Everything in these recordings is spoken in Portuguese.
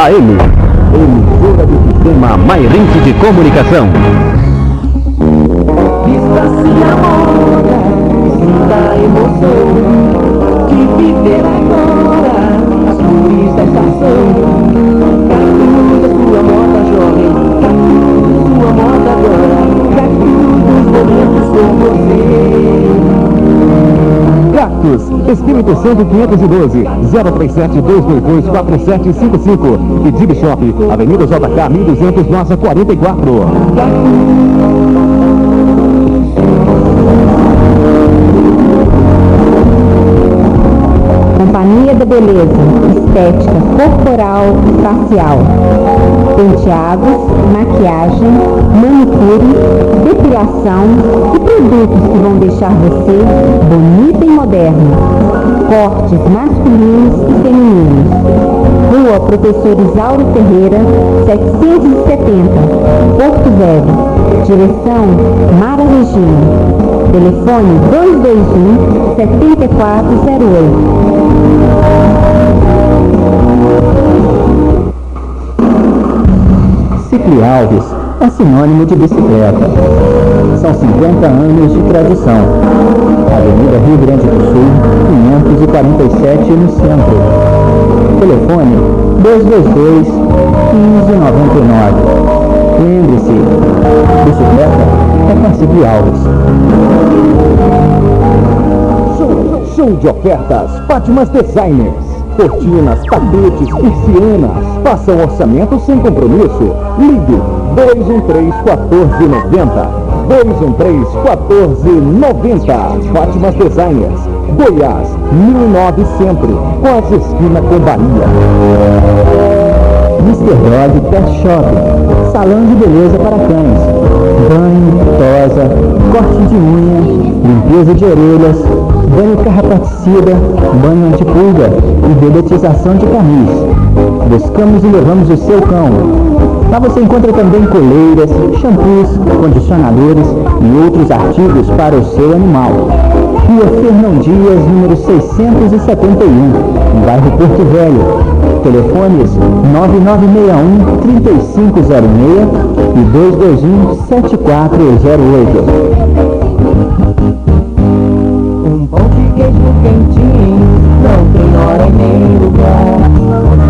A emissora do sistema Mairense de Comunicação. Vista-se a moda, sinta a emoção de viver agora as cores da estação. Cactus, a sua moda jovem, Cactus, sua moda agora, Cactus, os momentos com você. Cactus, Espírito Santo 512, 037-222-4755 e Dib Shop, Avenida JK 1200, Nossa 44. Companhia da Beleza, estética corporal e facial. Penteados, maquiagem, manicure, depilação e produtos que vão deixar você bonita e moderna. Cortes masculinos e femininos. Rua Professor Isauro Ferreira, 770, Porto Velho. Direção Mara Regina. Telefone 221-7408. Cicli Alves é sinônimo de bicicleta. São 50 anos de tradição. Avenida Rio Grande do Sul, 547 no centro. Telefone 222-1599. Lembre-se, bicicleta é com a Cicli Alves. Show de ofertas, Fátimas Designers. Cortinas, tapetes, persianas. Faça um orçamento sem compromisso. Ligue 213-1490. 213-1490. Fátimas Designers. Goiás, 1009 sempre. Quase esquina com Bahia. Mr. Dog Pet Shop. Salão de beleza para cães. Banho, tosa, corte de unha, limpeza de orelhas, banho carrapaticida, banho antipulga e dedetização de camis. Buscamos e levamos o seu cão. Lá você encontra também coleiras, shampoos, condicionadores e outros artigos para o seu animal. Rua Fernão Dias, número 671, no bairro Porto Velho. Telefones 9961-3506 e 221-7408. Pão de queijo quentinho, não tem hora e nem lugar.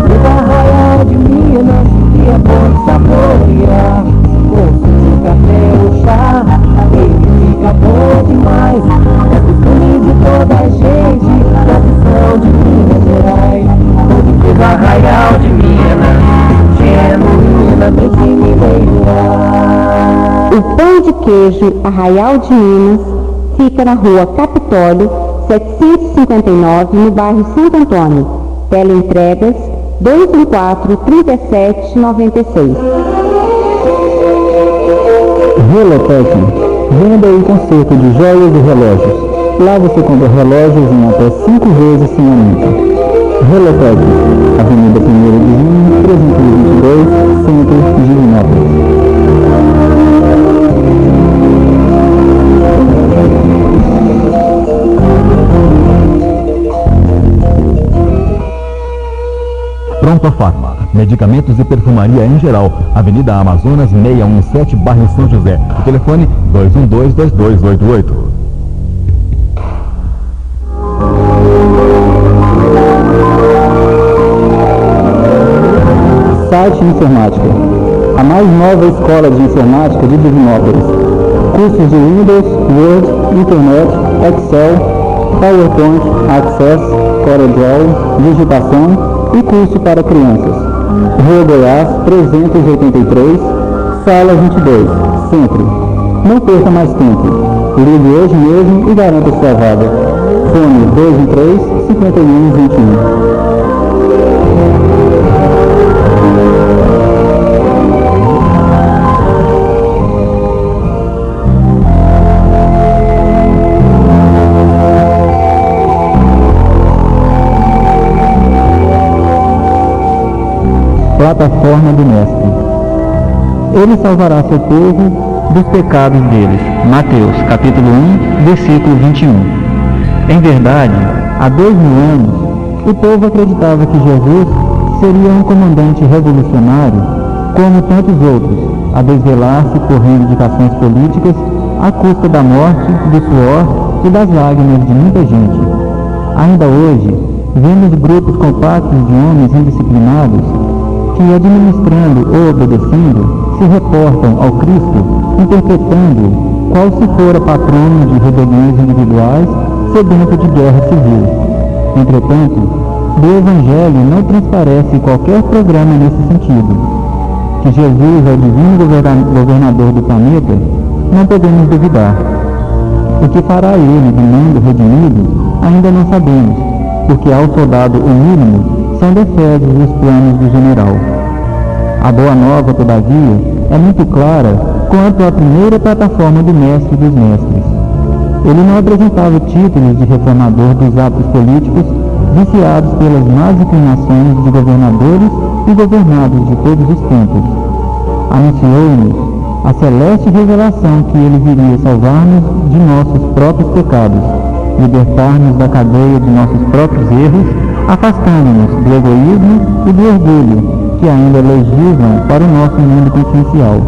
O Arraial de Minas, que é bom de saborear. Com suco, café ou chá, ele fica bom demais. É costume de toda a gente, tradição de Minas Gerais. O Arraial de Minas, genuinamente mineira. O pão de queijo Arraial de Minas fica na rua Capitólio, 759, no bairro Santo Antônio. Teleentregas 214-3796. Relotec, venda e conserto de joias e relógios. Lá você compra relógios em até 5 vezes sem aumento. Relotec, Avenida 1º de Junho, 322, Centro de Divinópolis. Pronto Farma, medicamentos e perfumaria em geral. Avenida Amazonas 617, bairro São José. O telefone 212-2288. Site Informática, a mais nova escola de informática de Divinópolis. Cursos de Windows, Word, Internet, Excel, PowerPoint, Access, CorelDRAW, digitação e curso para crianças. Rua Goiás, 383, Sala 22, Centro. Não perca mais tempo. Ligue hoje mesmo e garanta sua vaga. Fone 213-5121. Plataforma do Mestre. Ele salvará seu povo dos pecados deles. Mateus, capítulo 1, versículo 21. Em verdade, há 2000 anos, o povo acreditava que Jesus seria um comandante revolucionário, como tantos outros, a desvelar-se por reivindicações políticas à custa da morte, do suor e das lágrimas de muita gente. Ainda hoje, vemos grupos compactos de homens indisciplinados que, administrando ou obedecendo, se reportam ao Cristo, interpretando qual se fora patrono de rebeliões individuais sedento de guerra civil. Entretanto, do Evangelho não transparece qualquer programa nesse sentido. Que Jesus é o divino governador do planeta, não podemos duvidar. O que fará ele de mundo redimido, ainda não sabemos, porque ao soldado o mínimo são defesos os planos do general. A Boa Nova, todavia, é muito clara quanto à primeira plataforma do Mestre dos Mestres. Ele não apresentava títulos de reformador dos atos políticos viciados pelas más inclinações de governadores e governados de todos os tempos. Anunciou-nos a celeste revelação que ele viria salvar-nos de nossos próprios pecados, libertar-nos da cadeia de nossos próprios erros, afastando-nos do egoísmo e do orgulho que ainda legislam para o nosso mundo consciencial.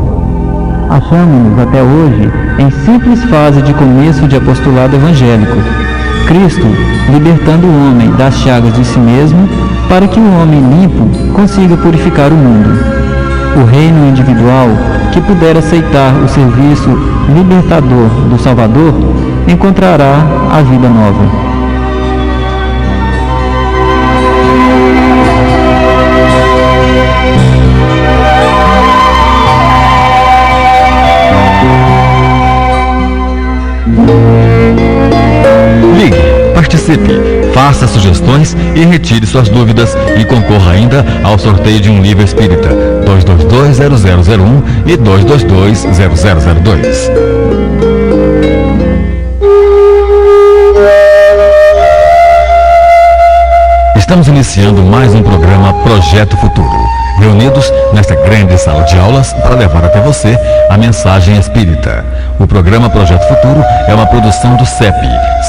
Achamos-nos até hoje em simples fase de começo de apostolado evangélico. Cristo libertando o homem das chagas de si mesmo para que o homem limpo consiga purificar o mundo. O reino individual que puder aceitar o serviço libertador do Salvador encontrará a vida nova. Ligue, participe, faça sugestões e retire suas dúvidas e concorra ainda ao sorteio de um livro espírita 222-0001 e 222-0002. Estamos iniciando mais um programa Projeto Futuro, reunidos nesta grande sala de aulas para levar até você a mensagem espírita. O programa Projeto Futuro é uma produção do CEP,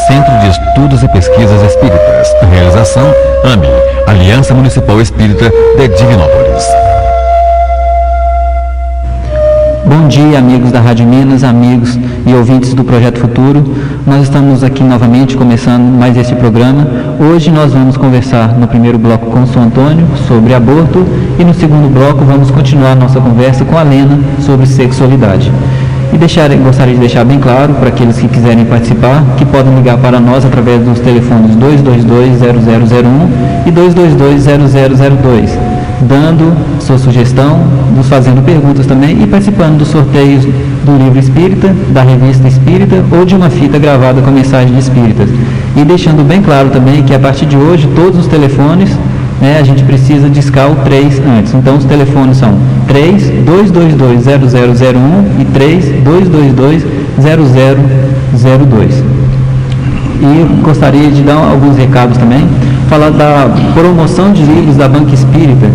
Centro de Estudos e Pesquisas Espíritas. Realização AME, Aliança Municipal Espírita de Divinópolis. Bom dia, amigos da Rádio Minas, amigos e ouvintes do Projeto Futuro. Nós estamos aqui novamente começando mais esse programa. Hoje nós vamos conversar no primeiro bloco com o São Antônio sobre aborto e no segundo bloco vamos continuar nossa conversa com a Lena sobre sexualidade. E gostaria de deixar bem claro para aqueles que quiserem participar que podem ligar para nós através dos telefones 222-0001 e 222-0002. Dando sua sugestão, nos fazendo perguntas também e participando dos sorteios do livro espírita, da revista espírita ou de uma fita gravada com mensagem de espíritas. E deixando bem claro também que a partir de hoje todos os telefones, a gente precisa discar o 3 antes. Então os telefones são 3-222-0001 e 3-222-0002. E gostaria de dar alguns recados também, falar da promoção de livros da Banca Espírita,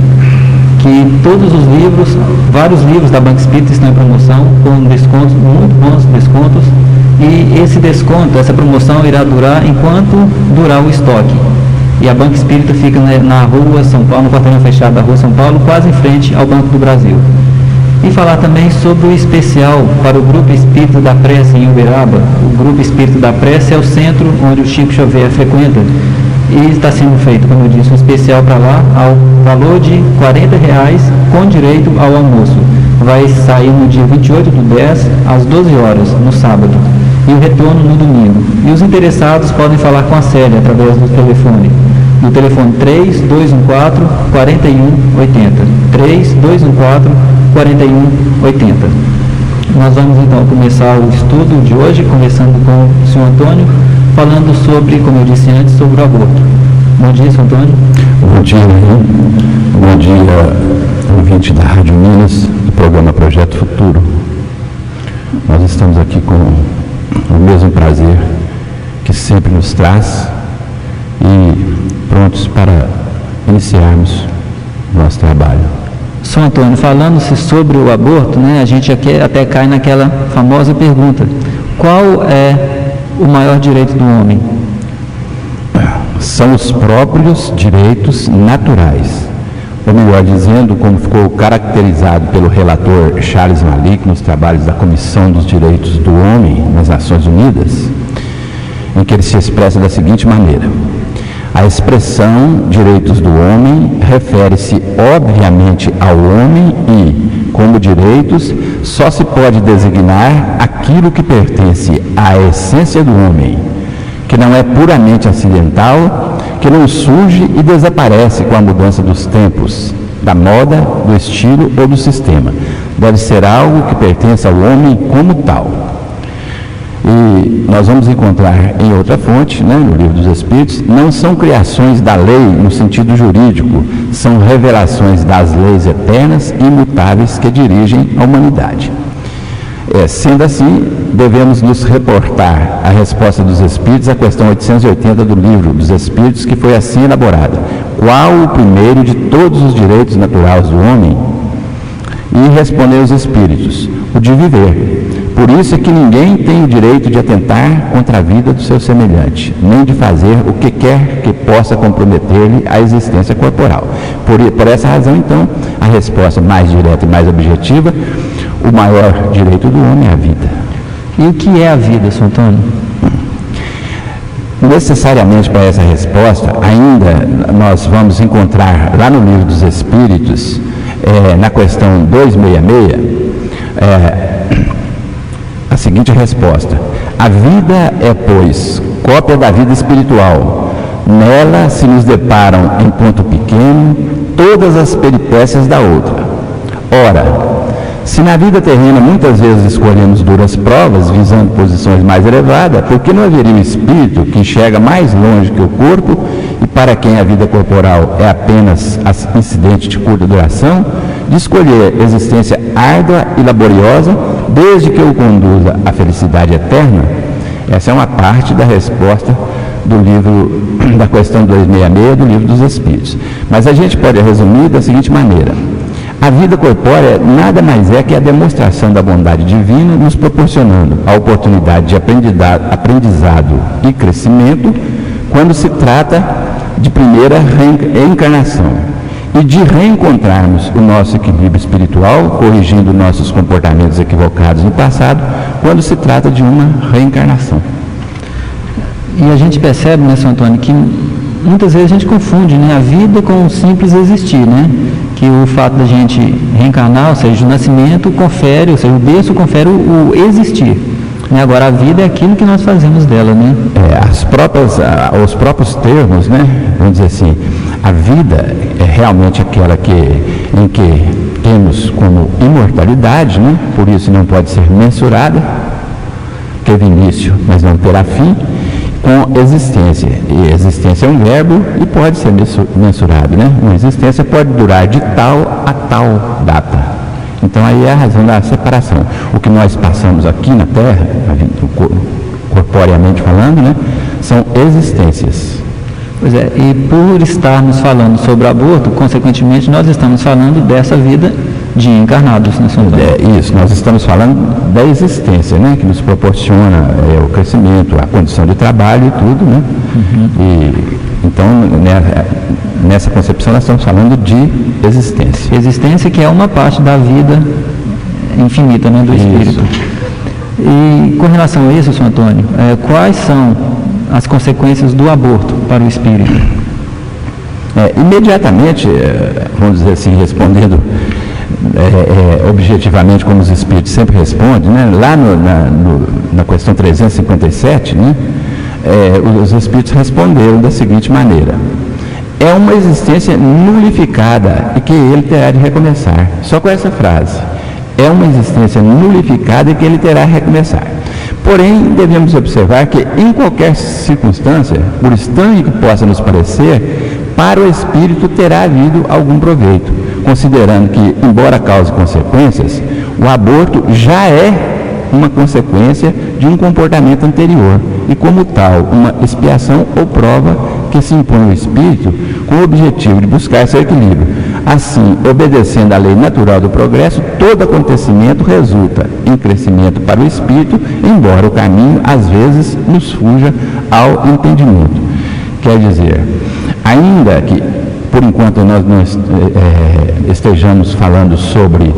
que todos os livros, vários livros da Banca Espírita estão em promoção, com descontos, muito bons descontos, e esse desconto, essa promoção irá durar enquanto durar o estoque. E a Banca Espírita fica na rua São Paulo, no quarteirão fechado da rua São Paulo, quase em frente ao Banco do Brasil. E falar também sobre o especial para o Grupo Espírita da Prece em Uberaba. O Grupo Espírita da Prece é o centro onde o Chico Xavier frequenta. E está sendo feito, como eu disse, um especial para lá, ao valor de R$40 com direito ao almoço. Vai sair no dia 28/10, às 12 horas, no sábado. E o retorno no domingo. E os interessados podem falar com a Célia através do telefone. No telefone 3214-4180. 3214-4180. Nós vamos então começar o estudo de hoje, conversando com o senhor Antônio, falando sobre, como eu disse antes, sobre o aborto. Bom dia, senhor Antônio. Bom dia, bom dia, ouvinte da Rádio Minas, do programa Projeto Futuro. Nós estamos aqui com o mesmo prazer que sempre nos traz e prontos para iniciarmos nosso trabalho. São Antônio, falando-se sobre o aborto, a gente aqui até cai naquela famosa pergunta: qual é o maior direito do homem? São os próprios direitos naturais. ou melhor dizendo, como ficou caracterizado pelo relator Charles Malik nos trabalhos da Comissão dos Direitos do Homem nas Nações Unidas, em que ele se expressa da seguinte maneira: a expressão direitos do homem refere-se obviamente ao homem e, como direitos, só se pode designar aquilo que pertence à essência do homem, que não é puramente acidental, que não surge e desaparece com a mudança dos tempos, da moda, do estilo ou do sistema. Deve ser algo que pertence ao homem como tal. E nós vamos encontrar em outra fonte, no Livro dos Espíritos, não são criações da lei no sentido jurídico, são revelações das leis eternas e imutáveis que dirigem a humanidade. Sendo assim, devemos nos reportar a resposta dos Espíritos à questão 880 do Livro dos Espíritos, que foi assim elaborada: qual o primeiro de todos os direitos naturais do homem? E respondeu os Espíritos: o de viver. Por isso é que ninguém tem o direito de atentar contra a vida do seu semelhante, nem de fazer o que quer que possa comprometer-lhe a existência corporal. Por essa razão, então, a resposta mais direta e mais objetiva: o maior direito do homem é a vida. E o que é a vida, Sr. Antônio? Necessariamente para essa resposta, ainda nós vamos encontrar lá no Livro dos Espíritos, na questão 266, a seguinte resposta: a vida é, pois, cópia da vida espiritual. Nela se nos deparam, em ponto pequeno, todas as peripécias da outra. Ora, se na vida terrena muitas vezes escolhemos duras provas, visando posições mais elevadas, por que não haveria um espírito que enxerga mais longe que o corpo e para quem a vida corporal é apenas incidente de curta duração, de escolher existência árdua e laboriosa, desde que o conduza à felicidade eterna? Essa é uma parte da resposta do livro, da questão 266 do Livro dos Espíritos. Mas a gente pode resumir da seguinte maneira: a vida corpórea nada mais é que a demonstração da bondade divina, nos proporcionando a oportunidade de aprendizado e crescimento quando se trata de primeira reencarnação, e de reencontrarmos o nosso equilíbrio espiritual, corrigindo nossos comportamentos equivocados no passado, quando se trata de uma reencarnação. E a gente percebe, Sr. Antônio, que muitas vezes a gente confunde a vida com o simples existir, que o fato da gente reencarnar, ou seja, o nascimento confere, ou seja, o berço confere o existir. Agora, a vida é aquilo que nós fazemos dela, os próprios termos, vamos dizer assim, a vida é realmente aquela em que temos como imortalidade, por isso não pode ser mensurada, teve início, mas não terá fim, com existência. E existência é um verbo e pode ser mensurado, Uma existência pode durar de tal a tal data. Então aí é a razão da separação. O que nós passamos aqui na Terra, corporeamente falando, são existências. Pois é, e por estarmos falando sobre aborto, consequentemente nós estamos falando dessa vida de encarnados, Isso, nós estamos falando da existência, que nos proporciona o crescimento, a condição de trabalho e tudo, E, então, nessa concepção nós estamos falando de existência. Existência que é uma parte da vida infinita, do espírito. E com relação a isso, Sr. Antônio, quais são as consequências do aborto para o espírito? Imediatamente, vamos dizer assim, respondendo objetivamente, como os espíritos sempre respondem, lá na questão 357, os espíritos responderam da seguinte maneira: é uma existência nulificada e que ele terá de recomeçar. Só com essa frase: é uma existência nulificada e que ele terá de recomeçar. Porém, devemos observar que, em qualquer circunstância, por estranho que possa nos parecer, para o espírito terá havido algum proveito, considerando que, embora cause consequências, o aborto já é uma consequência de um comportamento anterior e, como tal, uma expiação ou prova que se impõe ao espírito com o objetivo de buscar seu equilíbrio. Assim, obedecendo à lei natural do progresso, todo acontecimento resulta em crescimento para o espírito, embora o caminho, às vezes, nos fuja ao entendimento. Quer dizer, ainda que por enquanto nós não estejamos falando sobre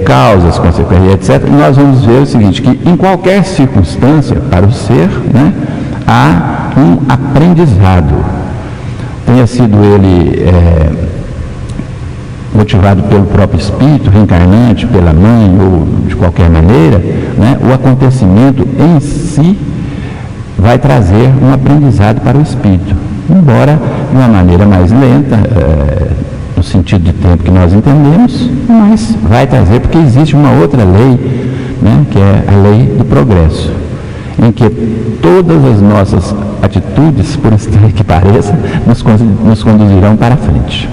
causas, consequências, etc., nós vamos ver o seguinte, que em qualquer circunstância para o ser, né, há um aprendizado, tenha sido ele motivado pelo próprio espírito reencarnante, pela mãe ou de qualquer maneira, né, o acontecimento em si vai trazer um aprendizado para o espírito, embora de uma maneira mais lenta, no sentido de tempo que nós entendemos, mas vai trazer, porque existe uma outra lei, né, que é a lei do progresso, em que todas as nossas atitudes, por estranho que pareça, nos conduzirão para frente.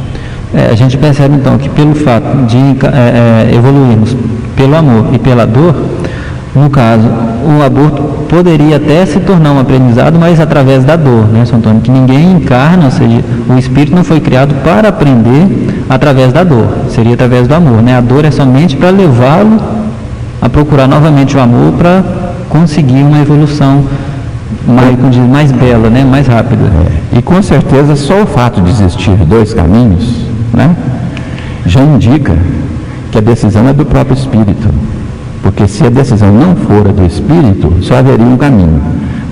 A gente percebe então que pelo fato de evoluirmos pelo amor e pela dor, no caso, o aborto poderia até se tornar um aprendizado, mas através da dor, né, São Antônio? Que ninguém encarna, ou seja, o espírito não foi criado para aprender através da dor, seria através do amor, né? A dor é somente para levá-lo a procurar novamente o amor para conseguir uma evolução mais bela, né, mais rápida. E com certeza só o fato de existir dois caminhos, né, já indica que a decisão é do próprio espírito, porque se a decisão não for a do espírito, só haveria um caminho.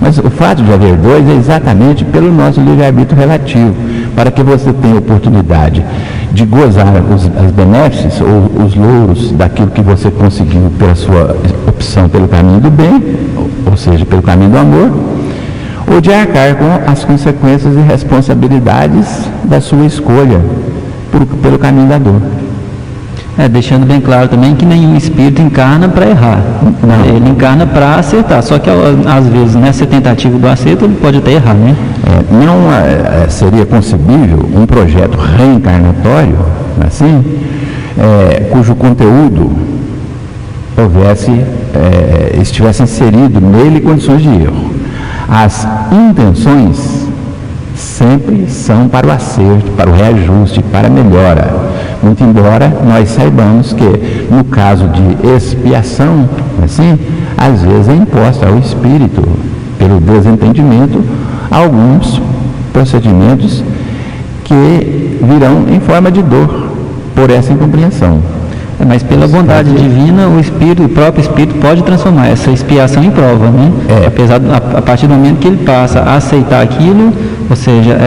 Mas o fato de haver dois é exatamente pelo nosso livre-arbítrio relativo, para que você tenha oportunidade de gozar as benesses ou os louros daquilo que você conseguiu pela sua opção pelo caminho do bem, ou seja, pelo caminho do amor, ou de arcar com as consequências e responsabilidades da sua escolha pelo caminho da dor. Deixando bem claro também que nenhum espírito encarna para errar, né? Ele encarna para acertar, só que às vezes nessa tentativa do acerto ele pode até errar, né? Não seria concebível um projeto reencarnatório, assim, cujo conteúdo estivesse inserido nele condições de erro. As intenções sempre são para o acerto, para o reajuste, para a melhora. Muito embora nós saibamos que, no caso de expiação, assim, às vezes é imposta ao espírito, pelo desentendimento, alguns procedimentos que virão em forma de dor por essa incompreensão. Mas pela bondade divina, o próprio espírito pode transformar essa expiação em prova, né? Apesar a partir do momento que ele passa a aceitar aquilo, ou seja,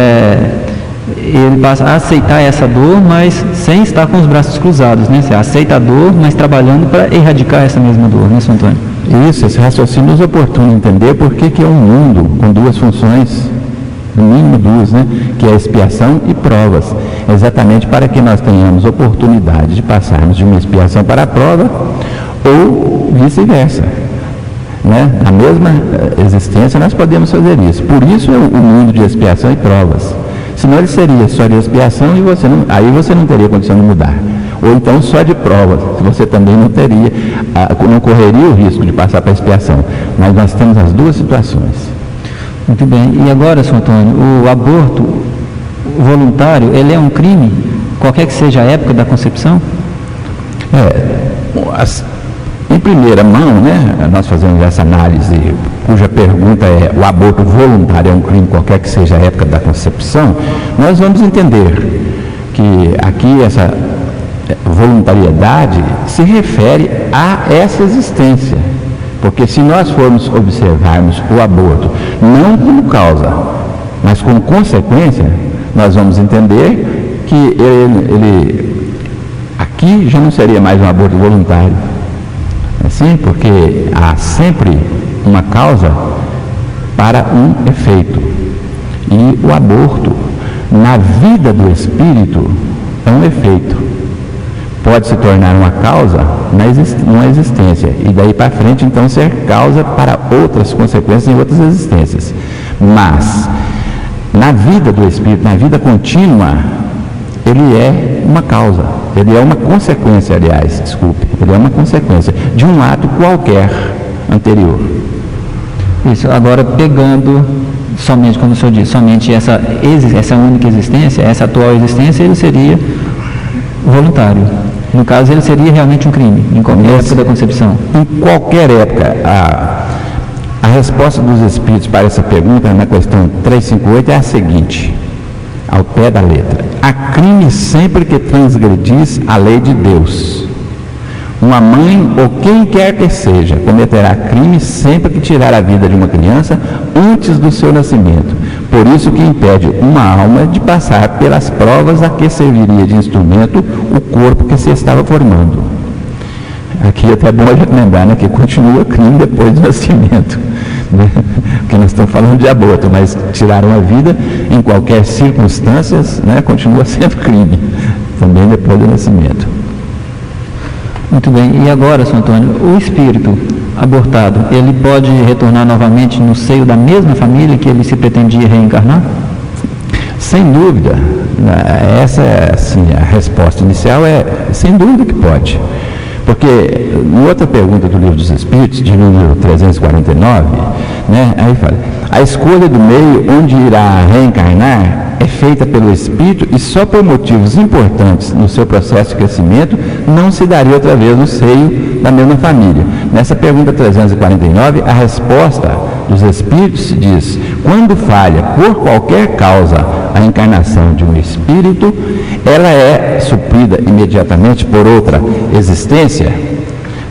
ele passa a aceitar essa dor, mas sem estar com os braços cruzados, né? Você aceita a dor, mas trabalhando para erradicar essa mesma dor, né, São Antônio? Isso, esse raciocínio nos oportuna entender por que é um mundo com duas funções, no mínimo duas, né? Que é expiação e provas, exatamente para que nós tenhamos oportunidade de passarmos de uma expiação para a prova, ou vice-versa, né? Na mesma existência nós podemos fazer isso. Por isso é o mundo de expiação e provas. Senão ele seria só de expiação e aí você não teria condição de mudar. Ou então só de provas, você também não correria o risco de passar para a expiação. Mas nós temos as duas situações. Muito bem. E agora, São Antônio, o aborto voluntário, ele é um crime, qualquer que seja a época da concepção? Em primeira mão, né, nós fazemos essa análise, cuja pergunta é: o aborto voluntário é um crime qualquer que seja a época da concepção? Nós vamos entender que aqui essa voluntariedade se refere a essa existência. Porque se nós formos observarmos o aborto não como causa, mas como consequência, nós vamos entender que ele aqui já não seria mais um aborto voluntário. Assim, porque há sempre uma causa para um efeito. E o aborto, na vida do espírito, é um efeito. Pode se tornar uma causa numa existência, e daí para frente então ser causa para outras consequências em outras existências. Mas na vida do espírito, na vida contínua, ele é uma causa, ele é uma consequência, ele é uma consequência de um ato qualquer anterior. Isso, agora pegando somente, como o senhor disse, somente essa única existência, essa atual existência, ele seria voluntário. No caso, ele seria realmente um crime, em qualquer época da concepção. Em qualquer época. A resposta dos espíritos para essa pergunta, na questão 358, é a seguinte: ao pé da letra. Há crime sempre que transgredis a lei de Deus. Uma mãe ou quem quer que seja cometerá crime sempre que tirar a vida de uma criança antes do seu nascimento. Por isso que impede uma alma de passar pelas provas a que serviria de instrumento o corpo que se estava formando. Aqui é até bom a gente lembrar, né, que continua crime depois do nascimento, né? Porque nós estamos falando de aborto, mas tirar uma vida em qualquer circunstância, né, continua sendo crime, também depois do nascimento. Muito bem, e agora, Sr. Antônio, o espírito abortado, ele pode retornar novamente no seio da mesma família que ele se pretendia reencarnar? Sem dúvida, essa é assim, a resposta inicial é sem dúvida que pode. Porque, em outra pergunta do Livro dos Espíritos, de número 349, né, aí fala, a escolha do meio onde irá reencarnar é feita pelo Espírito e só por motivos importantes no seu processo de crescimento não se daria outra vez no seio da mesma família. Nessa pergunta 349, a resposta dos Espíritos diz, quando falha por qualquer causa a encarnação de um espírito, ela é suprida imediatamente por outra existência?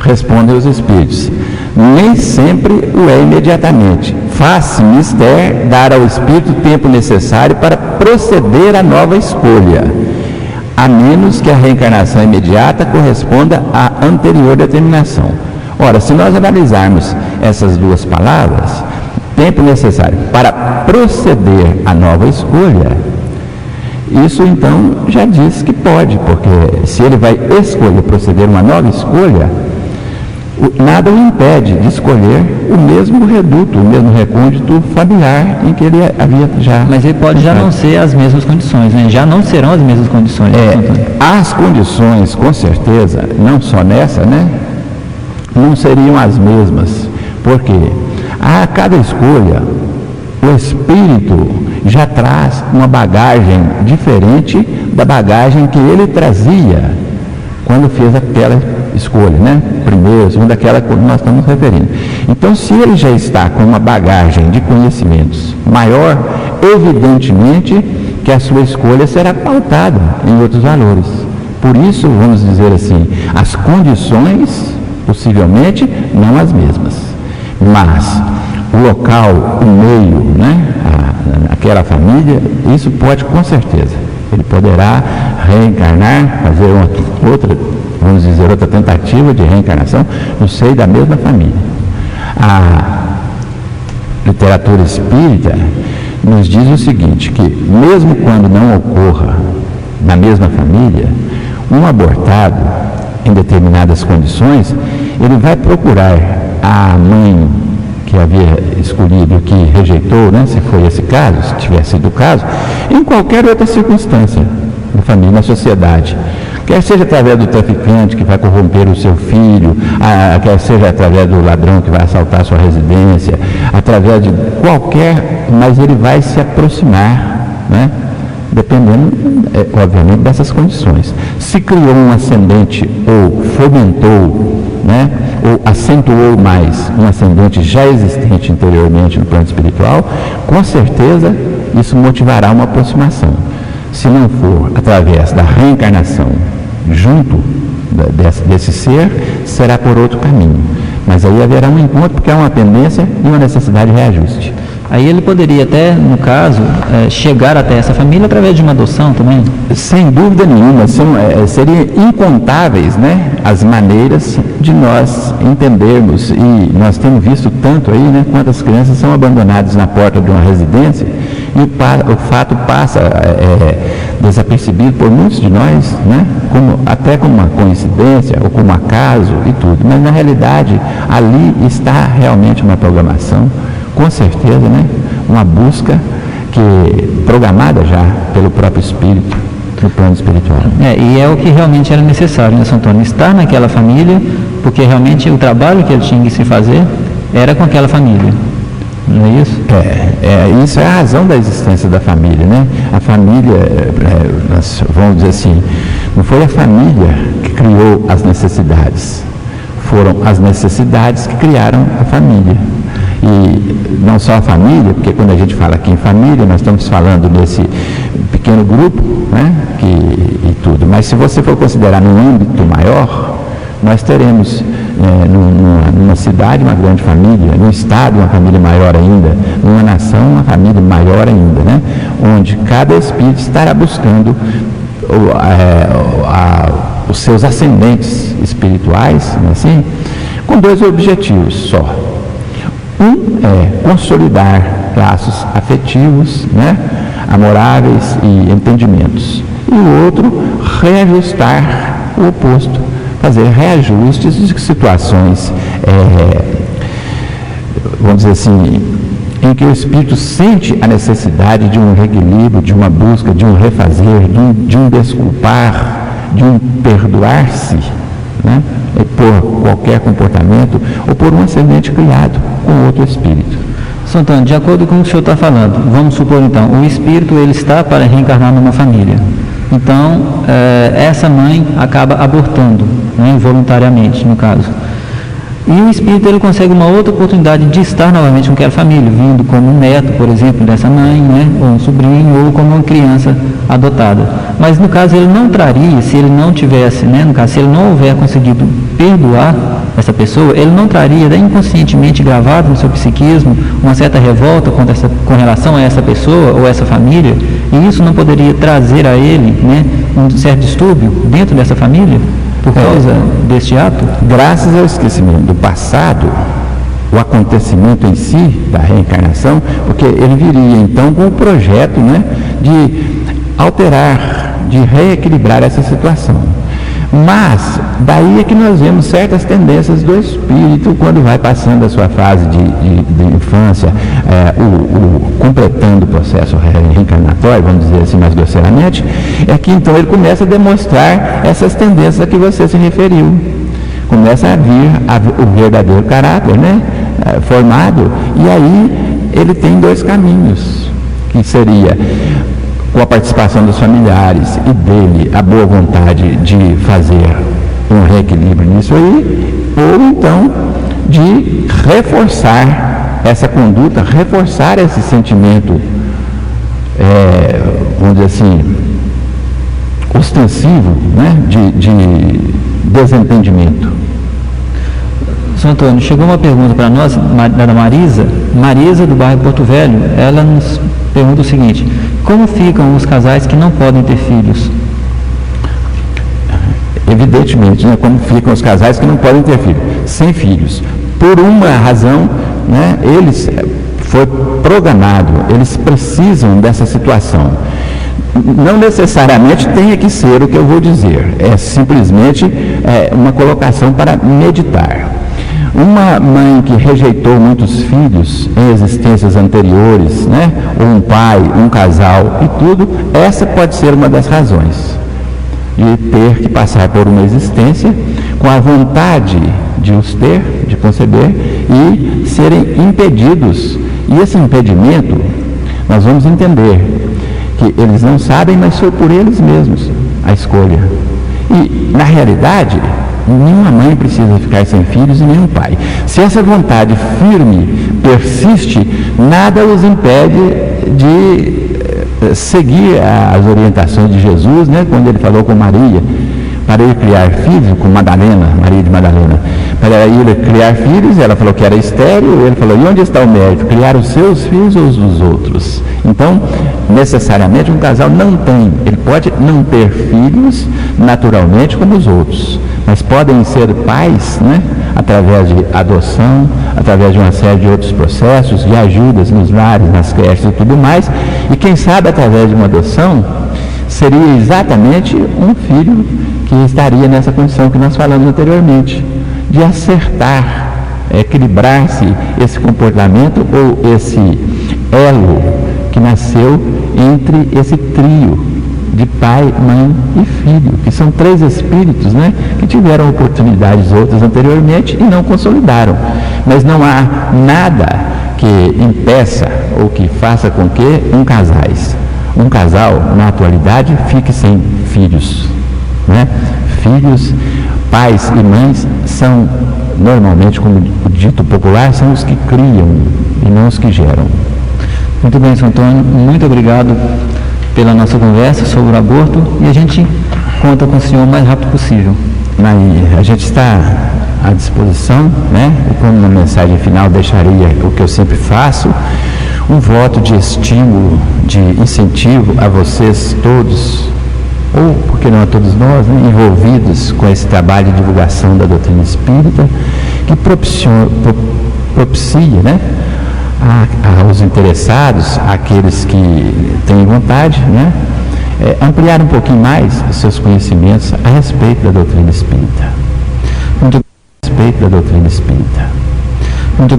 Respondem os Espíritos, nem sempre o é imediatamente. Faz-se mister dar ao espírito o tempo necessário para proceder à nova escolha, a menos que a reencarnação imediata corresponda à anterior determinação. Ora, se nós analisarmos essas duas palavras, tempo necessário para proceder à nova escolha, isso então já diz que pode, porque se ele vai escolher proceder uma nova escolha, nada o impede de escolher o mesmo reduto, o mesmo recôndito familiar em que ele havia já... Mas ele pode já não ser as mesmas condições, né? Já não serão as mesmas condições. As condições, com certeza, não só nessa, né? Não seriam as mesmas, porque a cada escolha, o espírito já traz uma bagagem diferente da bagagem que ele trazia quando fez aquela escolha, né? Primeiro, segunda, aquela que nós estamos referindo. Então, se ele já está com uma bagagem de conhecimentos maior, evidentemente que a sua escolha será pautada em outros valores. Por isso, vamos dizer assim, as condições, possivelmente, não as mesmas. Mas o local, o meio, né? Aquela família, isso pode com certeza. Ele poderá reencarnar, fazer outra, vamos dizer, outra tentativa de reencarnação no seio da mesma família. A literatura espírita nos diz o seguinte, que mesmo quando não ocorra na mesma família, um abortado, em determinadas condições, ele vai procurar a mãe que havia escolhido, que rejeitou, né, se foi esse caso, se tivesse sido o caso, em qualquer outra circunstância, na família, na sociedade. Quer seja através do traficante que vai corromper o seu filho, quer seja através do ladrão que vai assaltar a sua residência, através de qualquer, mas ele vai se aproximar, né? Dependendo, obviamente, dessas condições. Se criou um ascendente ou fomentou, né, ou acentuou mais um ascendente já existente anteriormente no plano espiritual, com certeza isso motivará uma aproximação. Se não for através da reencarnação junto desse ser, será por outro caminho. Mas aí haverá um encontro, porque há uma tendência e uma necessidade de reajuste. Aí ele poderia até, no caso, chegar até essa família através de uma adoção também? Sem dúvida nenhuma, seriam incontáveis, né, as maneiras de nós entendermos, e nós temos visto tanto aí, né, quantas crianças são abandonadas na porta de uma residência, e o fato passa desapercebido por muitos de nós, né, até como uma coincidência, ou como um acaso e tudo, mas na realidade ali está realmente uma programação, com certeza, né? Uma busca programada já pelo próprio espírito, no plano espiritual. E é o que realmente era necessário, né, São Antônio? Estar naquela família, porque realmente o trabalho que ele tinha que se fazer era com aquela família. Não é isso? Isso é a razão da existência da família, né? A família, nós vamos dizer assim, não foi a família que criou as necessidades, foram as necessidades que criaram a família. E não só a família, porque quando a gente fala aqui em família, nós estamos falando nesse pequeno grupo, né, e tudo. Mas se você for considerar num âmbito maior, nós teremos numa cidade uma grande família, num estado uma família maior ainda, numa nação uma família maior ainda, né, onde cada espírito estará buscando os seus ascendentes espirituais, assim, com dois objetivos só. Um é consolidar laços afetivos, né, amoráveis e entendimentos. E o outro, reajustar o oposto, fazer reajustes de situações, vamos dizer assim, em que o espírito sente a necessidade de um reequilíbrio, de uma busca, de um refazer, de um desculpar, de um perdoar-se, né, por qualquer comportamento ou por um ascendente criado com outro espírito. Santo Antônio, de acordo com o que o senhor está falando, vamos supor então, o espírito ele está para reencarnar numa família. Então, essa mãe acaba abortando, né, involuntariamente, no caso. E o espírito ele consegue uma outra oportunidade de estar novamente com aquela família, vindo como um neto, por exemplo, dessa mãe, né, ou um sobrinho, ou como uma criança adotada. Mas no caso ele não traria, se ele não tivesse, né, no caso, se ele não houver conseguido perdoar essa pessoa, ele não traria inconscientemente gravado no seu psiquismo uma certa revolta com relação a essa pessoa ou essa família, e isso não poderia trazer a ele, né, um certo distúrbio dentro dessa família por causa deste ato? Graças ao esquecimento do passado, o acontecimento em si da reencarnação, porque ele viria então com o projeto, né, de alterar, de reequilibrar essa situação. Mas daí é que nós vemos certas tendências do espírito quando vai passando a sua fase de infância, completando o processo reencarnatório, vamos dizer assim mais grosseiramente, é que então ele começa a demonstrar essas tendências a que você se referiu. Começa a vir o verdadeiro caráter, né, formado, e aí ele tem dois caminhos, que seria com a participação dos familiares e dele, a boa vontade de fazer um reequilíbrio nisso aí, ou então de reforçar essa conduta, reforçar esse sentimento, vamos dizer assim, ostensivo, né, de desentendimento. Sr. Antônio, chegou uma pergunta para nós, da Marisa do bairro Porto Velho. Ela nos pergunta o seguinte: como ficam os casais que não podem ter filhos? Evidentemente, né, como ficam os casais que não podem ter filhos, sem filhos. Por uma razão, né, foi programado, eles precisam dessa situação. Não necessariamente tenha que ser o que eu vou dizer, é simplesmente uma colocação para meditar. Uma mãe que rejeitou muitos filhos em existências anteriores, né, ou um pai, um casal e tudo, essa pode ser uma das razões de ter que passar por uma existência com a vontade de os ter, de conceber, e serem impedidos. E esse impedimento, nós vamos entender que eles não sabem, mas foi por eles mesmos a escolha. E, na realidade, nenhuma mãe precisa ficar sem filhos e nenhum pai. Se essa vontade firme persiste, nada os impede de seguir as orientações de Jesus, né, quando ele falou com Maria, para ir criar filhos, com Madalena, Maria de Madalena, para ir criar filhos, ela falou que era estéril, ele falou, e onde está o mérito? Criar os seus filhos ou os dos outros? Então, necessariamente um casal não tem, ele pode não ter filhos naturalmente como os outros, mas podem ser pais, né, através de adoção, através de uma série de outros processos, de ajudas nos lares, nas creches e tudo mais, e quem sabe através de uma adoção, seria exatamente um filho que estaria nessa condição que nós falamos anteriormente, de acertar, equilibrar-se esse comportamento ou esse elo que nasceu entre esse trio de pai, mãe e filho, que são três espíritos, né, que tiveram oportunidades outras anteriormente e não consolidaram. Mas não há nada que impeça ou que faça com que um casal, na atualidade, fique sem filhos, né? Filhos, pais e mães são, normalmente, como o dito popular, são os que criam e não os que geram. Muito bem, Sr. Antônio, muito obrigado pela nossa conversa sobre o aborto e a gente conta com o senhor o mais rápido possível. A gente está à disposição, né? E como na mensagem final deixaria o que eu sempre faço, um voto de estímulo, de incentivo a vocês todos, ou por que não a todos nós, né, envolvidos com esse trabalho de divulgação da doutrina espírita, que propicia, né, aos interessados, àqueles que têm vontade, né, ampliar um pouquinho mais os seus conhecimentos a respeito da doutrina espírita. A respeito da doutrina espírita.